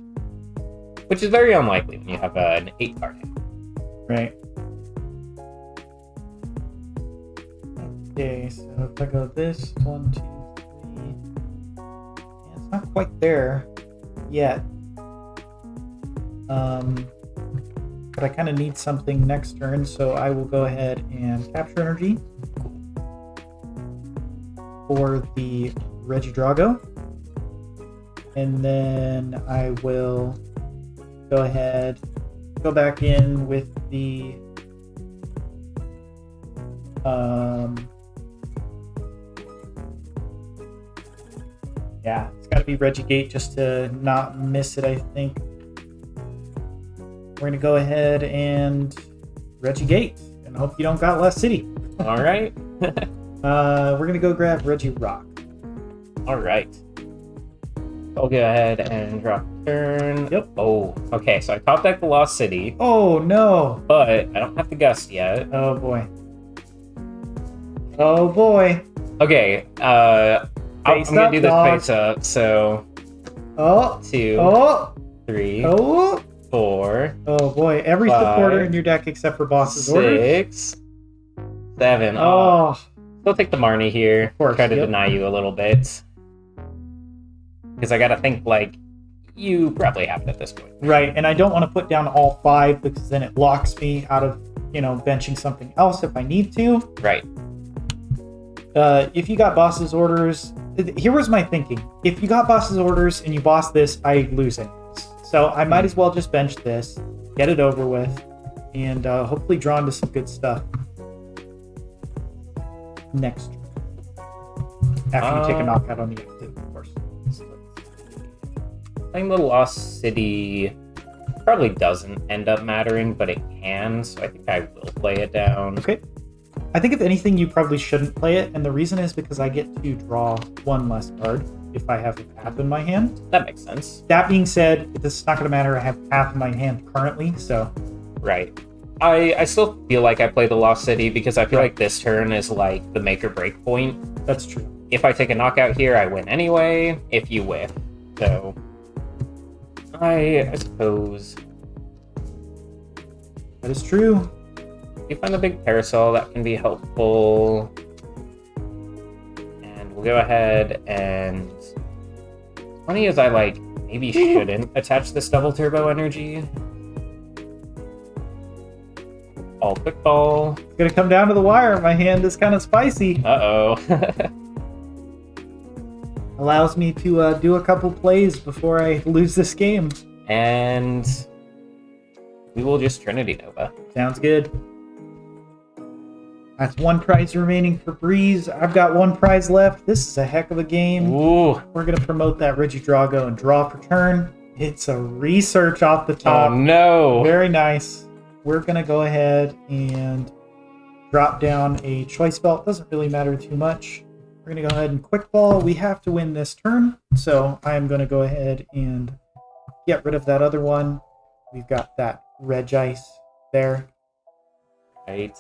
Which is very unlikely when you have an 8-card hand. Right. Okay, so if I go this, 1, 2, 3. Yeah, it's not quite there yet. But I kind of need something next turn, so I will go ahead and capture energy for the Regigigas. And then I will go ahead, go back in with the yeah, it's got to be Regigate just to not miss it, I think. We're going to go ahead and Regigate and hope you don't got less city. All right. We're going to go grab Regirock. All right. I'll go ahead and drop turn. Yep. Oh, okay. So I top deck the Lost City. Oh, no. But I don't have the Gust yet. Oh, boy. Oh, boy. Okay. I'm going to do this face up. So, 2, 3, 4. Oh, boy. Every 5, supporter in your deck except for boss's orders. 6, 7. Oh. Still take the Marnie here. Of course, Try to deny you a little bit. Because I gotta think, like, you probably have it at this point. Right, and I don't want to put down all 5 because then it locks me out of, benching something else if I need to. Right. If you got boss's orders, here was my thinking. If you got boss's orders and you boss this, I lose it. So I might as well just bench this, get it over with, and hopefully draw into some good stuff next turn. After you take a knockout on the active, of course. Playing the Lost City probably doesn't end up mattering, but it can, so I think I will play it down. Okay. I think if anything, you probably shouldn't play it, and the reason is because I get to draw 1 less card if I have a path in my hand. That makes sense. That being said, this is not going to matter. I have path in my hand currently, so... Right. I still feel like I play the Lost City because I feel like this turn is like the make or break point. That's true. If I take a knockout here, I win anyway, if you whiff. So... I suppose... That is true. If you find the big parasol, that can be helpful. And we'll go ahead and... Funny as I, maybe shouldn't attach this double turbo energy. All quick ball. It's going to come down to the wire. My hand is kind of spicy. Uh-oh. Allows me to do a couple plays before I lose this game. And we will just Trinity Nova. Sounds good. That's 1 prize remaining for Breeze. I've got 1 prize left. This is a heck of a game. Ooh. We're going to promote that Regigigas and draw for turn. It's a research off the top. Oh, no. Very nice. We're going to go ahead and drop down a choice belt. Doesn't really matter too much. We're going to go ahead and quick ball. We have to win this turn, so I'm going to go ahead and get rid of that other one. We've got that Regis there. Right.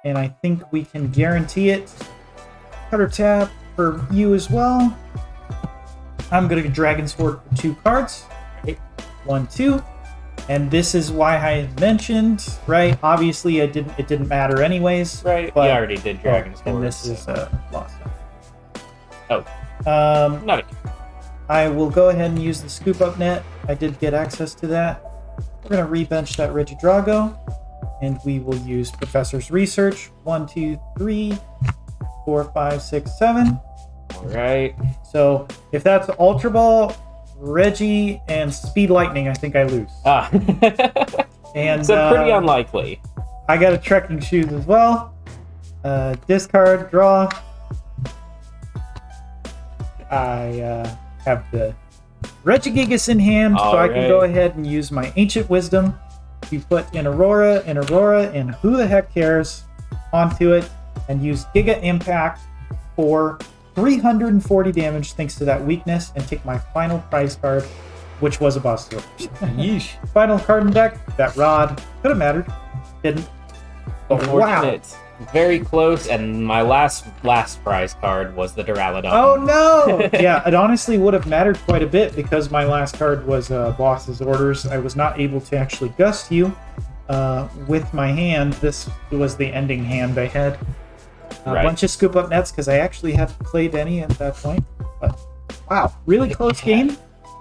And I think we can guarantee it. Cutter tap for you as well. I'm going to Dragon Sword for 2 cards. Okay. 1, 2. And this is why I mentioned, right? Obviously, it didn't matter anyways. Right. But, you already did Dragon Sword. And this is lost. Oh. Not a... I will go ahead and use the scoop up net. I did get access to that. We're going to rebench that Regigigas. And we will use Professor's Research. 1, 2, 3, 4, 5, 6, 7. All right. So if that's Ultra Ball, Reggie and Speed Lightning, I think I lose. Ah. And So pretty unlikely. I got a Trekking Shoes as well. Discard, draw. I have the Regigigas in hand, so I can go ahead and use my Ancient Wisdom to put an Aurora, and who the heck cares onto it, and use Giga Impact for 340 damage thanks to that weakness, and take my final prize card, which was a boss sword. Yeesh. Final card in deck, that Rod. Could have mattered. Didn't. But wow. Unfortunate. Very close, and my last prize card was the Duraludon. Oh no! Yeah, it honestly would have mattered quite a bit because my last card was Boss's Orders. I was not able to actually gust you with my hand. This was the ending hand I had. A bunch of scoop up nets because I actually hadn't played any at that point. But wow, really close game.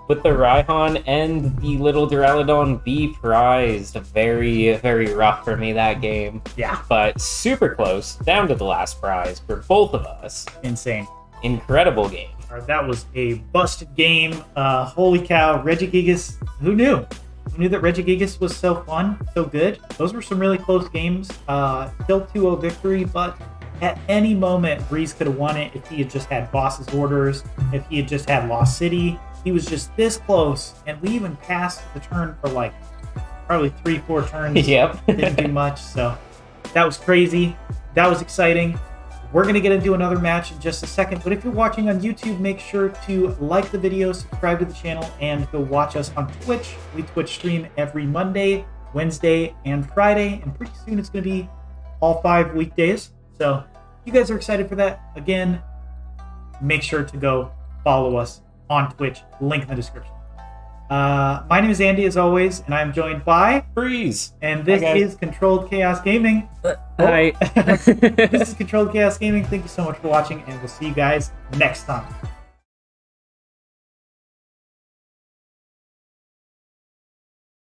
With the Raihan and the little Duraludon be prized. Very, very rough for me that game. Yeah. But super close, down to the last prize for both of us. Insane. Incredible game. All right, that was a busted game. Holy cow, Regigigas. Who knew? Who knew that Regigigas was so fun, so good? Those were some really close games. Still 2-0 victory, but at any moment, Breeze could have won it if he had just had Boss's Orders, if he had just had Lost City. He was just this close, and we even passed the turn for like probably 3-4 turns. Yep. Didn't do much, so that was crazy. That was exciting. We're going to get into another match in just a second, but if you're watching on YouTube, make sure to like the video, subscribe to the channel, and go watch us on Twitch. We Twitch stream every Monday, Wednesday, and Friday, and pretty soon it's going to be all 5 weekdays. So if you guys are excited for that, again, make sure to go follow us on Twitch, link in the description. My name is Andy, as always, and I'm joined by Breeze. And this is Controlled Chaos Gaming. Hi. This is Controlled Chaos Gaming. Thank you so much for watching, and we'll see you guys next time.